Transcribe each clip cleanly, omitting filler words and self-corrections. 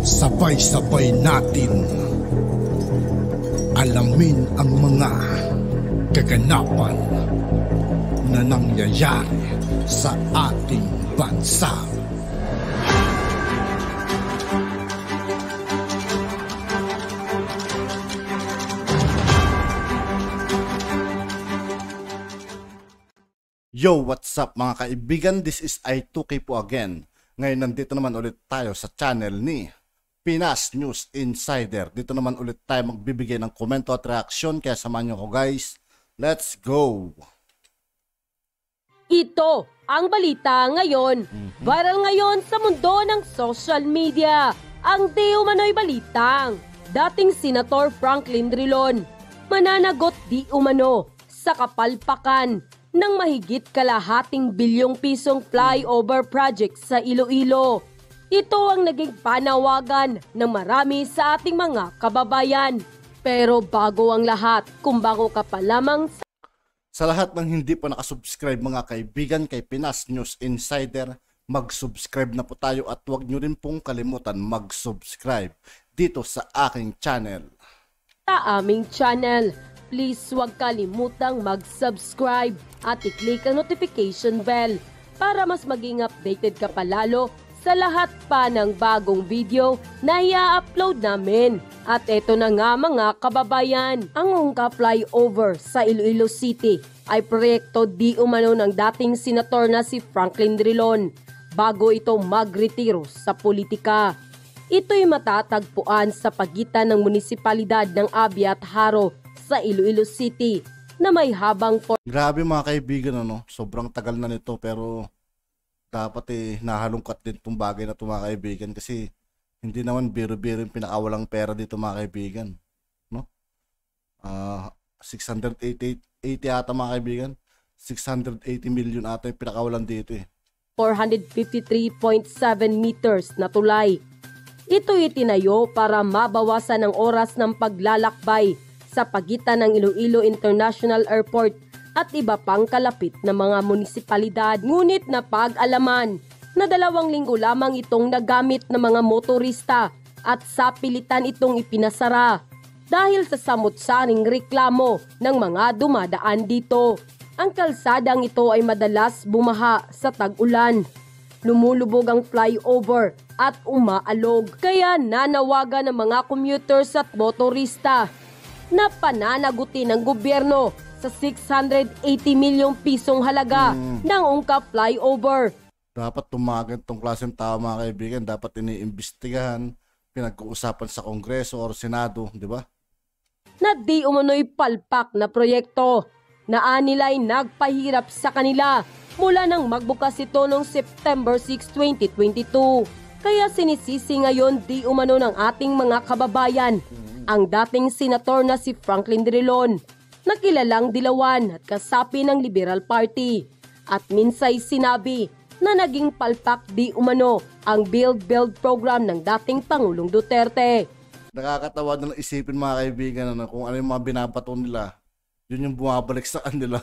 Sabay-sabay natin alamin ang mga kaganapan na nangyayari sa ating bansa. Yo, what's up mga kaibigan? This is I2K po again. Ngayon nandito naman ulit tayo sa channel ni Pinas News Insider. Dito naman ulit tayo magbibigay ng komento at reaksyon, kaya samahan nyo ko guys. Let's go! Ito ang balita ngayon. Viral ngayon sa mundo ng social media. Ang di umano'y balitang dating Senator Franklin Drilon mananagot di umano sa kapalpakan ng mahigit kalahating bilyong pisong flyover project sa Iloilo. Ito ang naging panawagan ng marami sa ating mga kababayan. Pero bago ang lahat, kung bago ka pa lamang sa lahat ng hindi pa nakasubscribe mga kaibigan kay Pinas News Insider, mag-subscribe na po tayo at huwag nyo rin pong kalimutan mag-subscribe dito sa aking channel. Sa aming channel, please huwag kalimutang mag-subscribe at i-click ang notification bell para mas maging updated ka palalo sa lahat pa ng bagong video na i-upload namin. At eto na nga mga kababayan, ang Ongka Flyover sa Iloilo City ay proyekto di umano ng dating senator na si Franklin Drilon bago ito magretiro sa politika. Ito'y matatagpuan sa pagitan ng munisipalidad ng Abia at Haro sa Iloilo City na may habang Grabe mga kaibigan, sobrang tagal na nito, pero dapat nahalungkat din itong bagay na ito mga kaibigan, kasi hindi naman biro-biro yung pinakawalang pera dito mga kaibigan, no? 680 ata mga kaibigan, 680 million ata yung pinakawalan dito 453.7 meters na tulay. Ito'y itinayo para mabawasan ang oras ng paglalakbay sa pagitan ng Iloilo International Airport at iba pang kalapit na mga munisipalidad. Ngunit napag-alaman na 2 linggo lamang itong nagamit ng mga motorista at sa pilitan itong ipinasara dahil sa samot-saring reklamo ng mga dumadaan dito. Ang kalsadang ito ay madalas bumaha sa tag-ulan. Lumulubog ang flyover at umaalog, kaya nanawagan ng mga commuters at motorista na pananagutin ng gobyerno sa 680 milyong pisong halaga ng Ongka Flyover. Dapat tumagan tong klaseng tao mga kaibigan, dapat iniimbestigahan, pinag-uusapan sa Kongreso o Senado, di ba? Na di umano'y palpak na proyekto na anila'y nagpahirap sa kanila mula nang magbukas ito noong September 6, 2022. Kaya sinisisi ngayon di umano ng ating mga kababayan ang dating senator na si Franklin Drilon, na kilalang dilawan at kasapi ng Liberal Party. At minsay sinabi na naging palpak di umano ang Build program ng dating Pangulong Duterte. Nakakatawa na lang isipin mga kaibigan kung ano yung mga binabato nila, yun yung bumabalik sa kanila.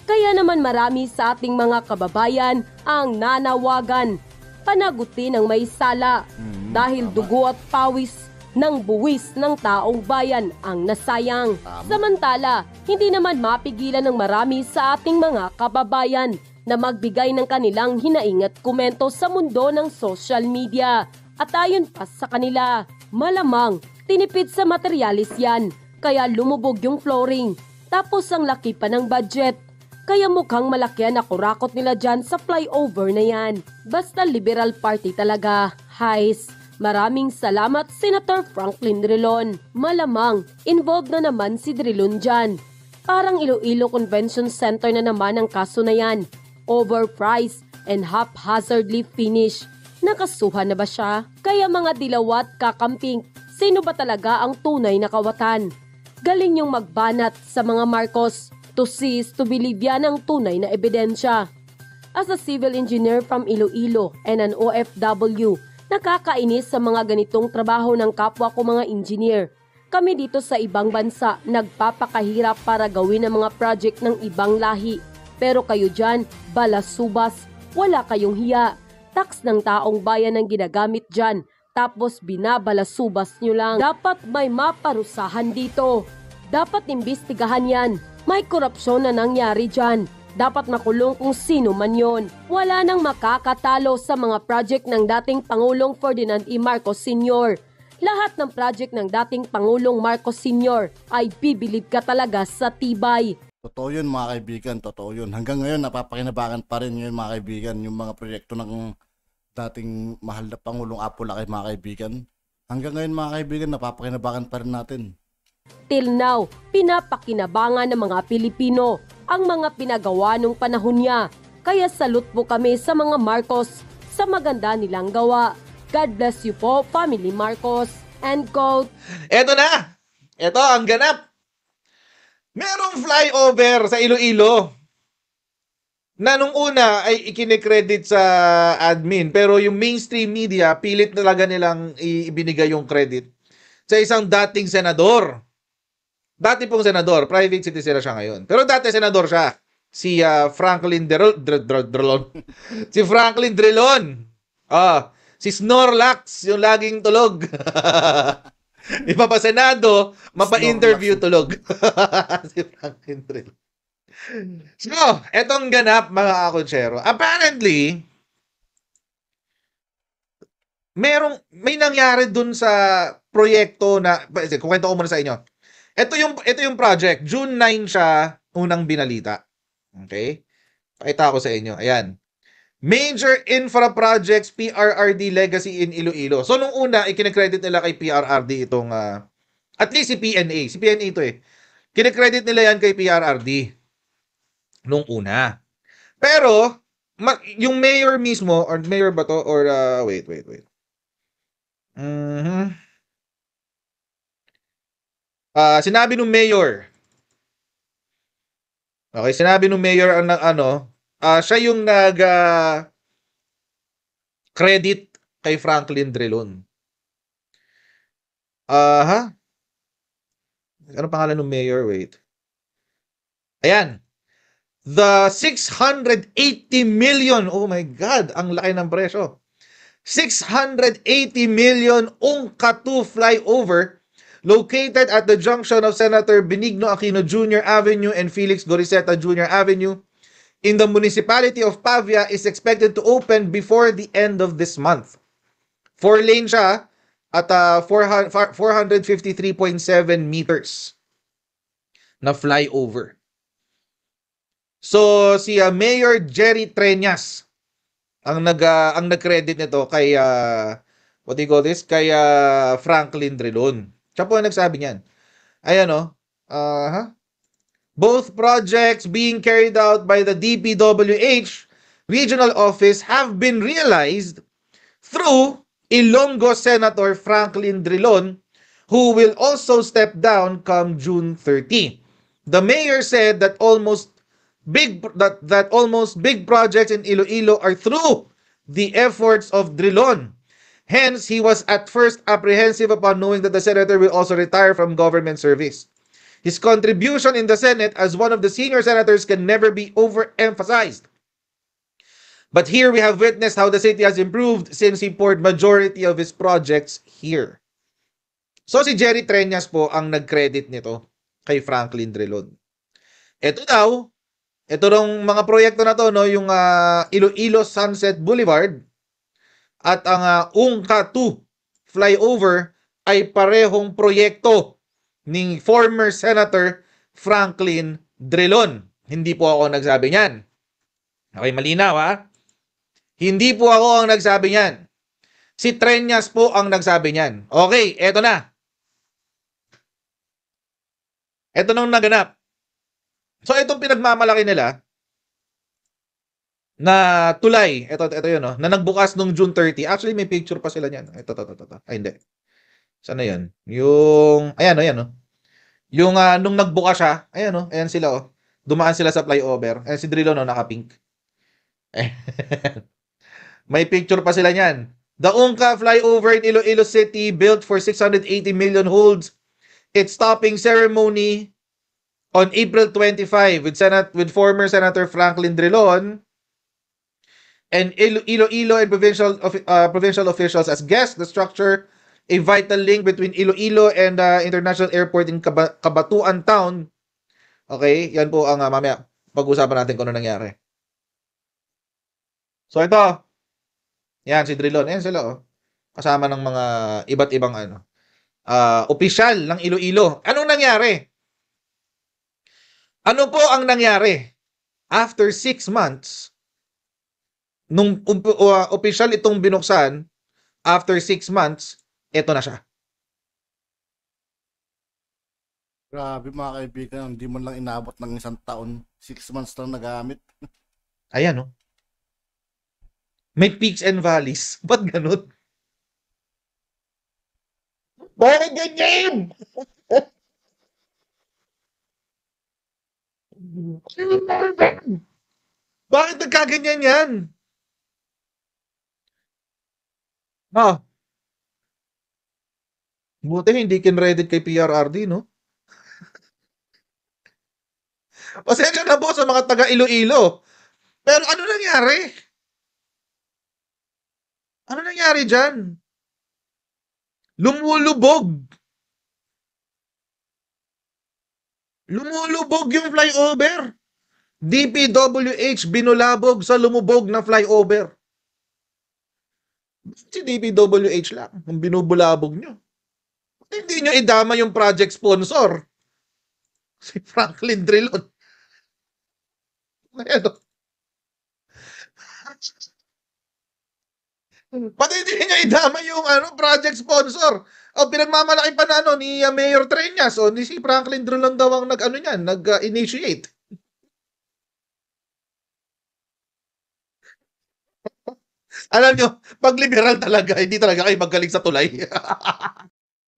Kaya naman marami sa ating mga kababayan ang nanawagan panagutin ang may sala dahil dugo at pawis ng buwis ng taong bayan ang nasayang. Samantala, hindi naman mapigilan ng marami sa ating mga kababayan na magbigay ng kanilang hinaing at komento sa mundo ng social media. At ayon pa sa kanila, malamang tinipid sa materialis yan, kaya lumubog yung flooring. Tapos ang laki pa ng budget, kaya mukhang malaki ang nakurakot nila dyan sa flyover na yan. Basta Liberal Party talaga, Hais. Maraming salamat Senator Franklin Drilon. Malamang, involved na naman si Drilon dyan. Parang Iloilo Convention Center na naman ang kaso na yan. Overpriced and haphazardly finished. Nakasuhan na ba siya? Kaya mga dilawat kakamping, sino ba talaga ang tunay na kawatan? Galing yung magbanat sa mga Marcos to seize to believe yan ang tunay na ebidensya. As a civil engineer from Iloilo and an OFW, nakakainis sa mga ganitong trabaho ng kapwa ko mga engineer. Kami dito sa ibang bansa nagpapakahirap para gawin ang mga project ng ibang lahi. Pero kayo dyan, balasubas, wala kayong hiya. Tax ng taong bayan ang ginagamit dyan tapos binabalasubas nyo lang. Dapat may maparusahan dito. Dapat imbestigahan yan. May korupsyon na nangyari dyan. Dapat makulong kung sino man yon. Wala nang makakatalo sa mga project ng dating Pangulong Ferdinand E. Marcos Sr. Lahat ng project ng dating Pangulong Marcos Sr. ay bibilib ka talaga sa tibay. Totoo yun mga kaibigan, totoo yun. Hanggang ngayon napapakinabangan pa rin yun mga kaibigan, yung mga proyekto ng dating mahal na Pangulong Apo Laki mga kaibigan. Hanggang ngayon mga kaibigan, napapakinabangan pa rin natin. Till now, pinapakinabangan ng mga Pilipino ang mga pinagawa nung panahon niya. Kaya salute po kami sa mga Marcos sa maganda nilang gawa. God bless you po, Family Marcos. End quote. Eto na! Eto ang ganap! Merong flyover sa Iloilo na nung una ay ikinikredit sa admin, pero yung mainstream media pilit talaga nilang ibinigay yung credit sa isang dating senador. Dati pong senador, private citizen na siya ngayon. Pero dati senador siya. Si Franklin Drilon. Si Franklin Drilon. Si Snorlax, yung laging tulog. Ipapasenado, mapa-interview tulog. Si Franklin Drilon. So, etong ganap mga kakonsyero. Apparently, may nangyari dun sa proyekto na, kukwento ko muna sa inyo. Ito yung project. June 9 siya unang binalita. Okay? Pakita ko sa inyo. Ayan. Major Infra Projects PRRD Legacy in Iloilo. So, nung una, ikinakredit nila kay PRRD itong, at least si PNA. Si PNA ito eh. Kinakredit nila yan kay PRRD. Nung una. Pero, yung mayor mismo, or mayor ba to? Or, wait. Sinabi nung mayor. Okay, sinabi nung mayor ang siya yung credit kay Franklin Drilon. Ano pangalan ng mayor? Wait. Ayan. The 680 million. Oh my God, ang laki ng presyo. 680 million UNCA-2 flyover located at the junction of Senator Benigno Aquino Jr. Avenue and Felix Goriseta Jr. Avenue in the municipality of Pavia is expected to open before the end of this month. 4-lane siya at 453.7 meters na flyover. So si Mayor Jerry Treñas ang nag-credit nito kay what do you call this? Kay Franklin Drilon. Siya po ang nagsabi niyan. Ayan Both projects being carried out by the DPWH regional office have been realized through Ilonggo Senator Franklin Drilon, who will also step down come June 30. The mayor said that almost big projects in Iloilo are through the efforts of Drilon. Hence, he was at first apprehensive upon knowing that the senator will also retire from government service. His contribution in the Senate as one of the senior senators can never be overemphasized. But here we have witnessed how the city has improved since he poured majority of his projects here. So si Jerry Treñas po ang nag-credit nito kay Franklin Drilon. Ito mga proyekto na to, yung Iloilo Sunset Boulevard at ang UNCA-2 flyover ay parehong proyekto ni former Senator Franklin Drilon. Hindi po ako nagsabi niyan. Okay, malinaw Hindi po ako ang nagsabi niyan. Si Treñas po ang nagsabi niyan. Okay, eto na. Eto nang naganap. So itong pinagmamalaki nila na tulay, ito yun na nagbukas nung June 30. Actually may picture pa sila niyan. Ito. Ay hindi. Saan na yan? Yung ayan. Yung nung nagbukas siya, ayan sila Dumaan sila sa flyover. Si Drilon naka-pink. May picture pa sila niyan. The UNCA flyover in Iloilo City built for 680 million holds its topping ceremony on April 25 with former Senator Franklin Drilon. and Iloilo and provincial officials as guests. The structure, a vital link between Iloilo and International Airport in Cabatuan Town. Okay, yan po ang mamaya pag-usapan natin kung ano nangyari. So ito, yan si Drilon. Ayan sila, oh. Kasama ng mga iba't ibang opisyal ng Iloilo. Anong nangyari? Ano po ang nangyari? After 6 months, nung opisyal itong binuksan, after 6 months, eto na siya. Grabe mga kaibigan, hindi mo lang inabot ng 1 taon. 6 months lang nagamit. Ayan, no? May peaks and valleys. Ba't ganun? Bakit ganyan? Bakit nagkaganyan yan? Buti hindi kinredit kay PRRD, no? Pasensya na po sa mga taga Iloilo. Pero ano nangyari? Ano nangyari dyan? Lumulubog. Lumulubog yung flyover. DPWH binulabog sa lumubog na flyover. Si DPWH lang ang binubulabog nyo. Hindi nyo idama yung project sponsor. Si Franklin Drilon. Ano? Pati hindi niya idama yung project sponsor. O pinagmamalaki pa na ni Mayor Treñas o ni si Franklin Drilon daw ang nag-initiate. Alam nyo, pag liberal talaga, hindi talaga kayo magaling sa tulay.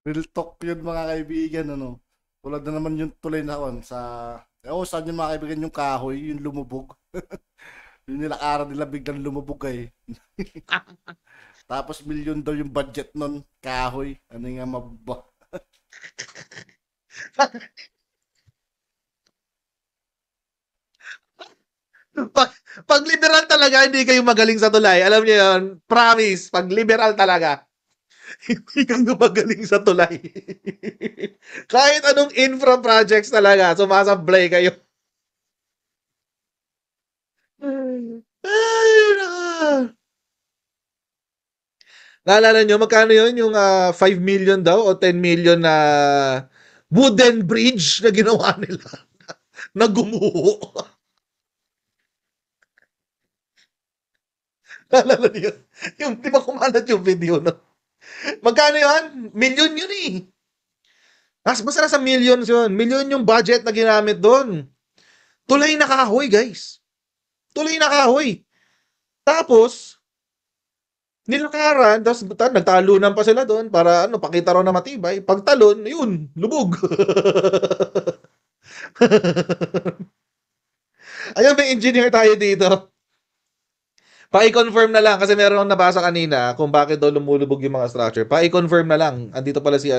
Real talk yun mga kaibigan, ano. Tulad na naman yung tulay na sa... saan yung mga kaibigan yung kahoy, yung lumubog. Yung nilakaran nila biglang lumubog eh. Tapos milyon daw yung budget nun, kahoy. Ano nga mababa. Pag liberal talaga, hindi kayo magaling sa tulay. Alam niyo yun, promise, pag liberal talaga, hindi kayo magaling sa tulay. Kahit anong infra projects talaga, sumasablay kayo. Ay, naalala nyo, magkano yun? Yung 5 million daw o 10 million na wooden bridge na ginawa nila na gumuho. Naalala nyo? Yung, di ba kumalat yung video, no? Magkano yun? Million yun eh. Basta nasa millions yun. Million yung budget na ginamit doon. Tulay na kahoy, guys. Tulay na kahoy. Tapos, nilakaran, tapos nagtalunan pa sila doon para pakita raw na matibay. Pagtalon, yun, lubog. Ayun, may engineer tayo dito. Pa-i-confirm na lang kasi meron akong nabasa kanina kung bakit daw lumulubog yung mga structure. Pa-i-confirm na lang. Andito pala si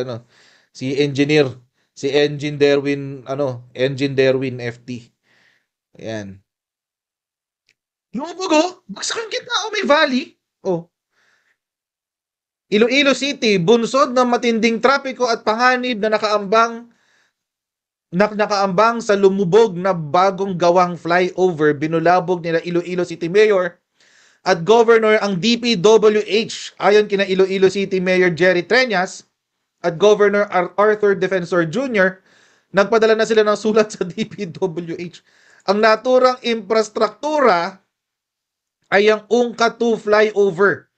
engineer, si Engine Derwin FT. Ayan. Lumubog oh. Bagsak ang gitna oh, may valley. Oh. Iloilo City, bunsod ng matinding trapiko at panganib na nakaambang sa lumubog na bagong gawang flyover. Binulabog nila Iloilo City Mayor at Governor ang DPWH. Ayon kina Iloilo City Mayor Jerry Treñas at Governor Arthur Defensor Jr., nagpadala na sila ng sulat sa DPWH. Ang naturang infrastruktura ay ang UNCA 2 flyover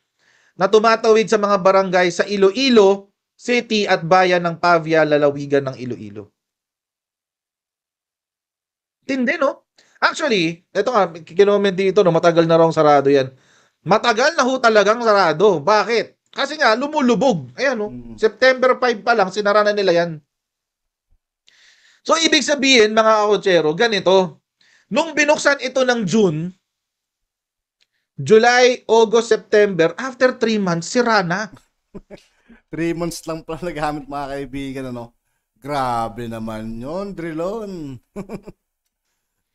na tumatawid sa mga barangay sa Iloilo City at bayan ng Pavia, lalawigan ng Iloilo. Tindi, no? Actually, ito nga, kinoment dito, no, matagal na raw sarado yan. Matagal na ho talagang sarado. Bakit? Kasi nga, lumulubog. Ayan, no? September 5 pa lang, sinara na nila yan. So, ibig sabihin, mga kakotsero, ganito. Nung binuksan ito ng June, July, August, September, after 3 months, sira na. 3 months lang pala nagamit mga kaibigan, ano? Grabe naman yun, Drilon.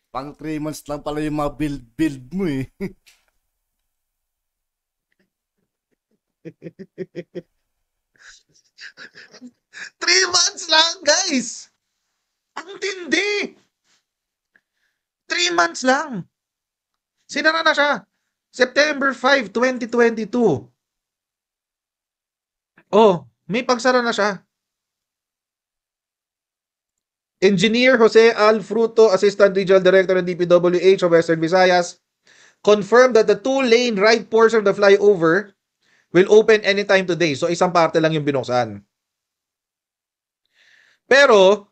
Pang 3 months lang pala yung mga build mo eh. Three months lang, guys! Ang tindi! 3 months lang. Sinara na siya. September 5, 2022. Oh, may pagsara na siya. Engineer Jose Al Fruto, Assistant Regional Director ng DPWH of Western Visayas, confirmed that the 2-lane right portion of the flyover will open anytime today. So, isang parte lang yung binuksan. Pero,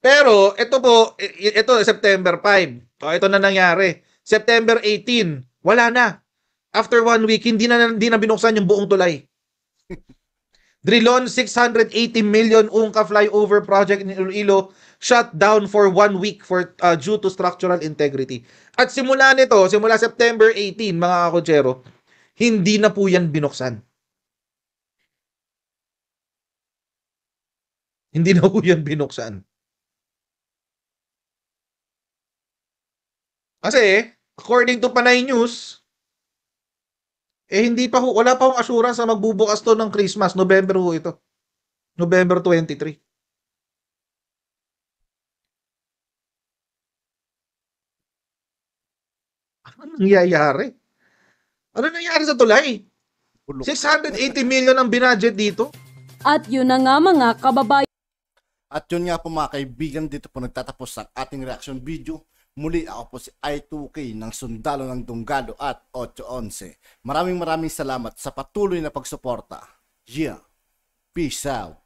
ito September 5. O, ito na nangyari. September 18, wala na. After 1 week, hindi na binuksan yung buong tulay. Drilon 680 million ungka flyover project in Iloilo shut down for 1 week due to structural integrity. At simula September 18, mga kakotsero, hindi na po yan binuksan. Hindi na po yan binuksan. Kasi, according to Panay News, wala pa akong assurance na magbubukas to ng Christmas. November ho ito. November 23. Ano nangyayari? Ano nangyayari sa tulay? 680 million ang binudget dito. At yun na nga mga kababayan. At yun nga po mga kaibigan, dito po nagtatapos ang ating reaction video. Muli ako po si I2K ng Sundalo ng Dunggalo at 811. Maraming salamat sa patuloy na pagsuporta. Yeah, peace out.